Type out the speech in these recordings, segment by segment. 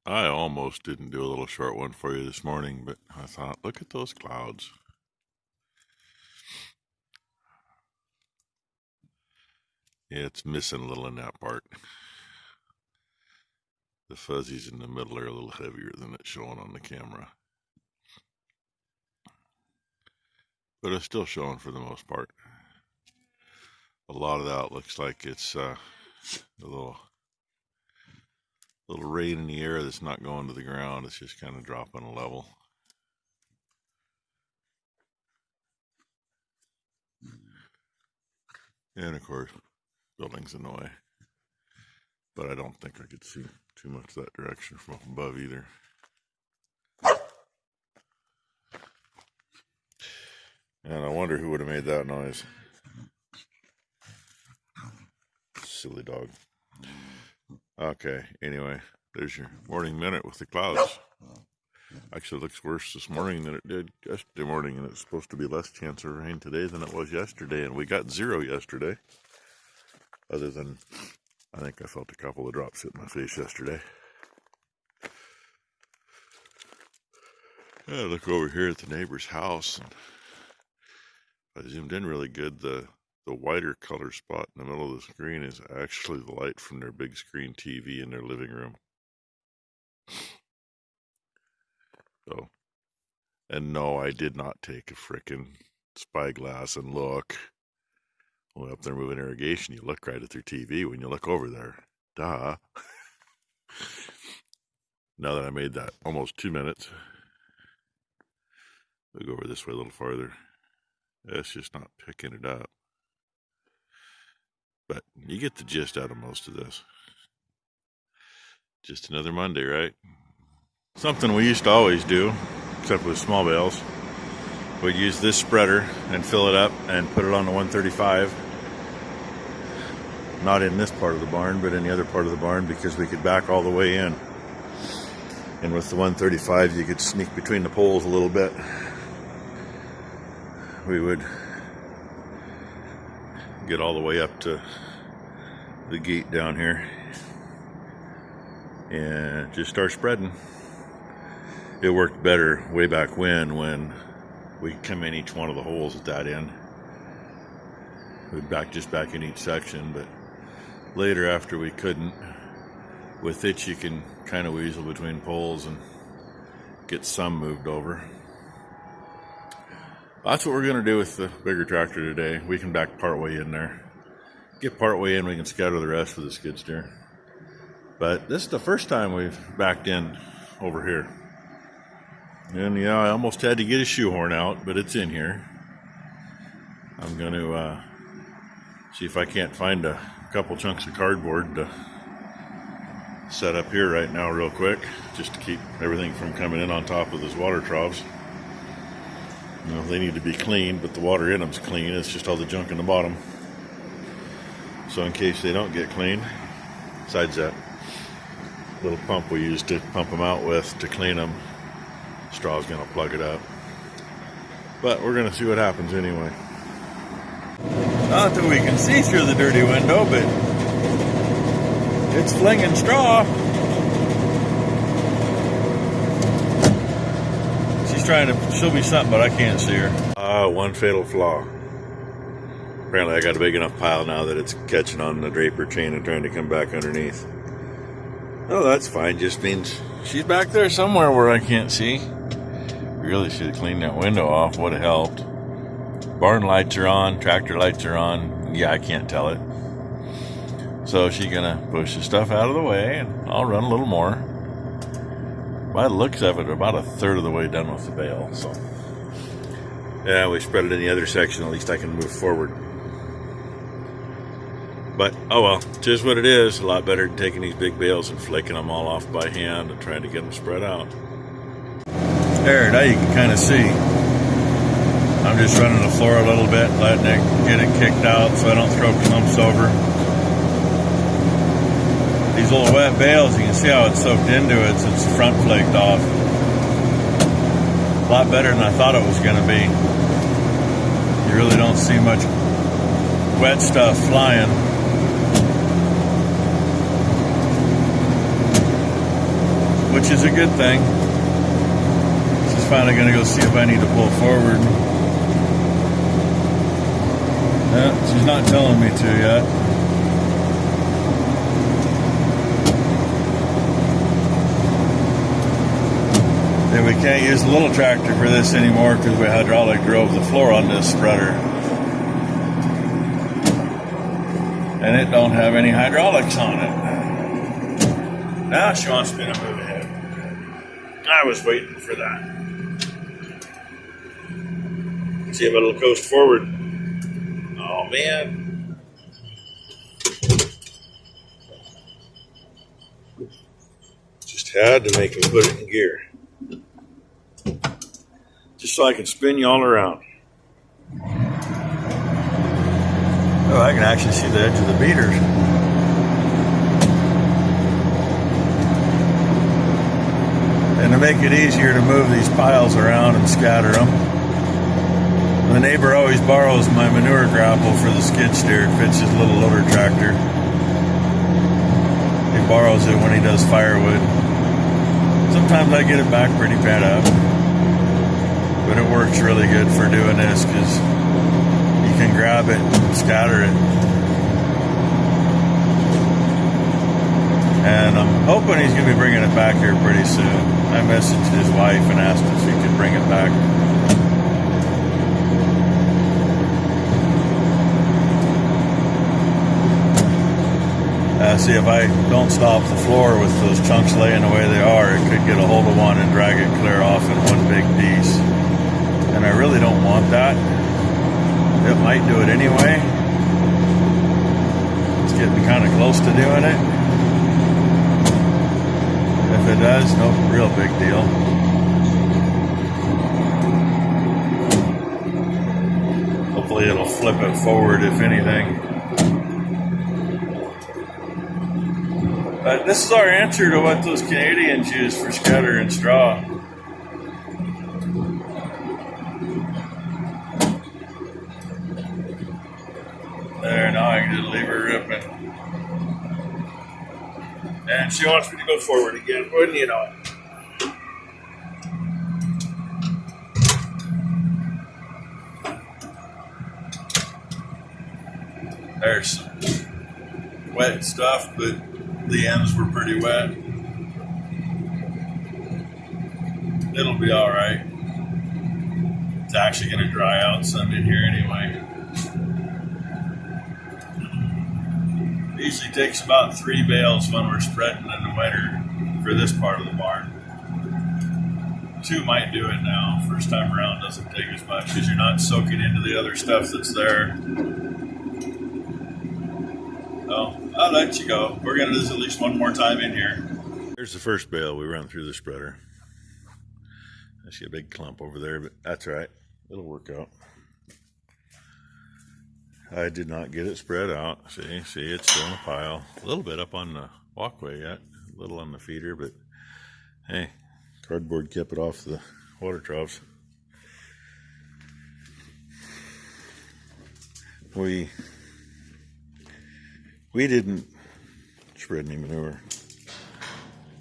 I almost didn't do a little short one for you this morning, but I thought, look at those clouds. Yeah, it's missing a little in that part. The fuzzies in the middle are a little heavier than it's showing on the camera. But it's still showing for the most part. A lot of that looks like it's a little rain in the air that's not going to the ground. It's just kind of dropping a level. And of course, buildings in the way. But I don't think I could see too much that direction from up above either. And I wonder who would have made that noise. Silly dog. Okay, anyway, there's your morning minute with the clouds. Actually, it looks worse this morning than it did yesterday morning, and it's supposed to be less chance of rain today than it was yesterday, and we got 0 yesterday. Other than, I think I felt a couple of drops hit my face yesterday. I look over here at the neighbor's house, and I zoomed in really good. The whiter color spot in the middle of the screen is actually the light from their big screen TV in their living room. So, and no, I did not take a frickin' spyglass and look. Well, up there moving irrigation, you look right at their TV when you look over there. Duh. Now that I made that almost 2 minutes, we'll go over this way a little farther. It's just not picking it up. But you get the gist out of most of this. Just another Monday, right? Something we used to always do, except with small bales. We'd use this spreader and fill it up and put it on the 135. Not in this part of the barn, but in the other part of the barn, because we could back all the way in. And with the 135, you could sneak between the poles a little bit. We would get all the way up to the gate down here and just start spreading. It worked better way back when we come in each one of the holes at that end. We'd back in each section, but later after we couldn't. With it you can kind of weasel between poles and get some moved over. That's what we're going to do with the bigger tractor today. We can back partway in there. Get partway in, we can scatter the rest with the skid steer. But this is the first time we've backed in over here. And yeah, I almost had to get a shoehorn out, but it's in here. I'm going to see if I can't find a couple chunks of cardboard to set up here right now real quick, just to keep everything from coming in on top of those water troughs. You know, they need to be clean, but the water in them's clean. It's just all the junk in the bottom. So in case they don't get clean, besides that little pump we use to pump them out with to clean them, straw's gonna plug it up. But we're gonna see what happens anyway. Not that we can see through the dirty window, but it's flinging straw. Trying to show me something, but I can't see her. One fatal flaw. Apparently I got a big enough pile now that it's catching on the draper chain and trying to come back underneath. Oh, that's fine. Just means she's back there somewhere where I can't see. Really should have cleaned that window off. Would have helped. Barn lights are on. Tractor lights are on. Yeah, I can't tell it. So she's gonna push the stuff out of the way and I'll run a little more. By the looks of it, we're about a third of the way done with the bale, so. Yeah, we spread it in the other section, at least I can move forward. But, oh well, just what it is. A lot better than taking these big bales and flaking them all off by hand and trying to get them spread out. There, now you can kind of see. I'm just running the floor a little bit, letting it get it kicked out so I don't throw clumps over. These little wet bales, you can see how it's soaked into it since the front flaked off. A lot better than I thought it was going to be. You really don't see much wet stuff flying. which is a good thing. She's finally going to go see if I need to pull forward. She's not telling me to yet. And we can't use the little tractor for this anymore because we hydraulic drove the floor on this spreader. And it don't have any hydraulics on it. Now she wants me to move ahead. I was waiting for that. See if it'll coast forward. Oh man. Just had to make me put it in gear. Just so I can spin you all around. Oh, I can actually see the edge of the beaters. And to make it easier to move these piles around and scatter them, the neighbor always borrows my manure grapple for the skid steer. It fits his little loader tractor. He borrows it when he does firewood. Sometimes I get it back pretty bad up, but it works really good for doing this because you can grab it and scatter it. And I'm hoping he's going to be bringing it back here pretty soon. I messaged his wife and asked if he could bring it back. See, if I don't stop the floor with those chunks laying the way they are, it could get a hold of one and drag it clear off in one big piece. And I really don't want that. It might do it anyway. It's getting kind of close to doing it. If it does, no real big deal. Hopefully it'll flip it forward, if anything. But this is our answer to what those Canadians use for scatter and straw. There, now I can just leave her ripping. And she wants me to go forward again, wouldn't you know it? There's some wet stuff, but the ends were pretty wet. It'll be all right. It's actually going to dry out some in here anyway. It usually takes about 3 bales when we're spreading in the winter for this part of the barn. 2 might do it now. First time around doesn't take as much because you're not soaking into the other stuff that's there. So I'll let you go. We're going to do this at least one more time in here. Here's the first bale we run through the spreader. I see a big clump over there, but that's all right. It'll work out. I did not get it spread out. See, it's still in a pile. A little bit up on the walkway yet. A little on the feeder, but hey, cardboard kept it off the water troughs. We didn't spread any manure.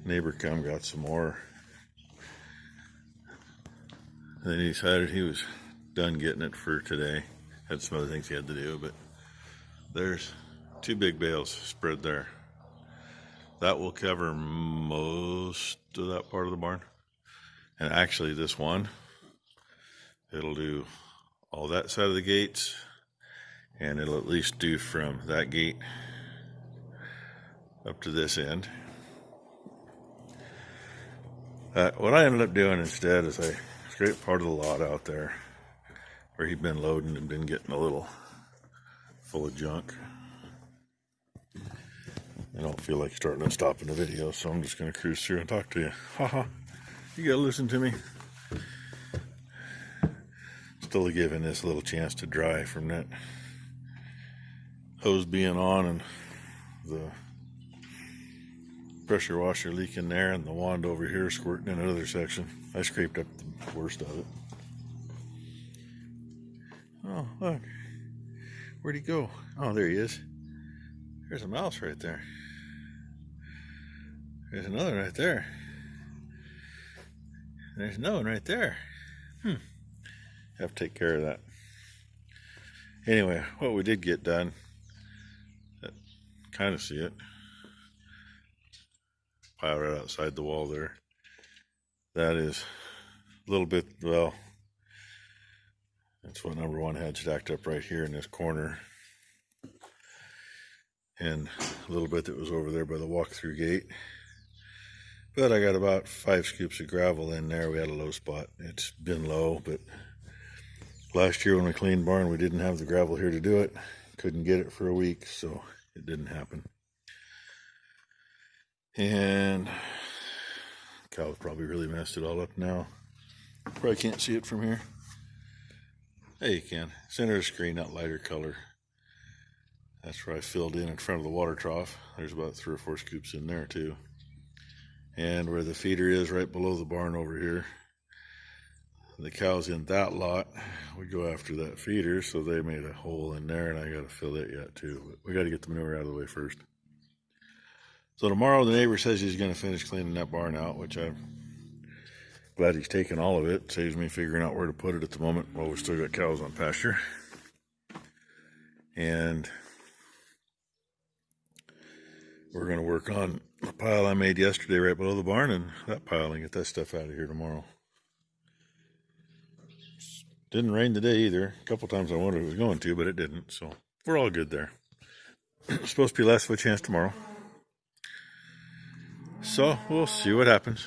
Neighbor come got some more. And then he decided he was done getting it for today. Had some other things he had to do, but there's 2 big bales spread there. That will cover most of that part of the barn. And actually this one, it'll do all that side of the gates, and it'll at least do from that gate up to this end. What I ended up doing instead is I scraped part of the lot out there where he'd been loading and been getting a little full of junk. I don't feel like starting and stopping the video, so I'm just going to cruise through and talk to you. Haha, you gotta listen to me. Still giving this a little chance to dry from that hose being on and the pressure washer leaking there and the wand over here squirting in another section. I scraped up the worst of it. Oh, look. Where'd he go? Oh, there he is. There's a mouse right there. There's another right there. There's no one right there. Have to take care of that. Anyway, what we did get done, kind of see it, pile right outside the wall there. That is a little bit, well, that's what number one had stacked up right here in this corner. And a little bit that was over there by the walk-through gate. But I got about 5 scoops of gravel in there. We had a low spot. It's been low, but last year when we cleaned barn, we didn't have the gravel here to do it. Couldn't get it for a week, so it didn't happen. And Cal's probably really messed it all up now. Probably can't see it from here. Hey, you can. Center of the screen, that lighter color. That's where I filled in front of the water trough. There's about 3 or 4 scoops in there too. And where the feeder is, right below the barn over here, the cows in that lot, we go after that feeder, so they made a hole in there, and I got to fill it yet too. But we got to get the manure out of the way first. So tomorrow the neighbor says he's going to finish cleaning that barn out, which I'm glad he's taking all of it. Saves me figuring out where to put it at the moment while we still got cows on pasture. And we're going to work on the pile I made yesterday right below the barn, and that pile, and get that stuff out of here tomorrow. Didn't rain today either. A couple times I wondered if it was going to, but it didn't. So we're all good there. It's supposed to be less of a chance tomorrow. So we'll see what happens.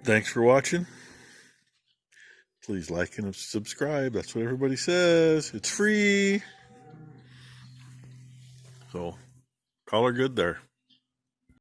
Thanks for watching. Please like and subscribe. That's what everybody says. It's free. So call her good there.